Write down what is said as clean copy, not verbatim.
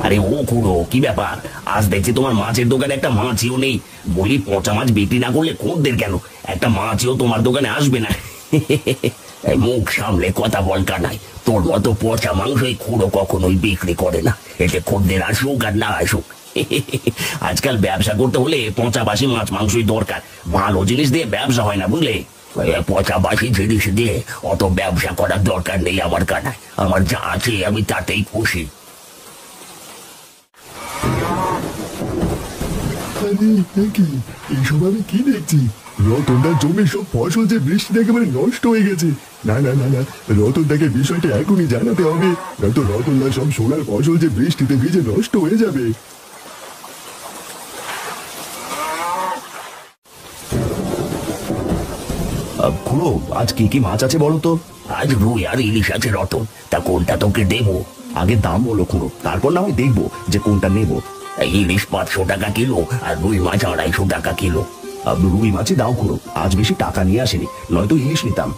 আরে ও খুড়ো, কি ব্যাপার? আজ দেখছি তোমার মাছের দোকানে একটা মাছিও নেই। বলি, পচা মাছ বিক্রি না করলে খদ্দের কেন? একটা মাছিও তোমার দোকানে আসবে না। এই মুখ সামলে কথা বল কানাই। তোর মতো পচা মাংস এই খুড়ো কখনোই বিক্রি করে না। এতে খদ্দের আসুক আর না আসুক। আজকাল ব্যবসা করতে হলে পচা বাসি মাছ মাংসই দরকার। ভালো জিনিস দিয়ে ব্যবসা হয় না, বুঝলে? পচা বাসি জিনিস দিয়ে অত ব্যবসা করার দরকার নেই আমার কানাই। আমার যা আছে আমি তাতেই খুশি। আরে কি এইসব আমি কি দেখছি? রতনদার জমির সব ফসল যে বৃষ্টিতে একেবারে নষ্ট হয়ে গেছে। না না না না, রতনদাকে বিষয়টা এখনই জানাতে হবে, নয়তো রতনদার সব সোনার ফসল যে বৃষ্টিতে ভিজে নষ্ট হয়ে যাবে। খুড়ো, আজ কি কি মাছ আছে বলো তো? আজ রুই আর ইলিশ আছে রতন। তা কোনটা তোকে দেবো? আগে দাম বলো খুড়ো, তারপর না আমি দেখবো যে কোনটা নেবো। ইলিশ 500 টাকা কিলো আর রুই মাছ 250 টাকা কিলো। রুই মাছই দাও খুড়ো, আজ বেশি টাকা নিয়ে আসেনি, নয়তো ইলিশ নিতাম।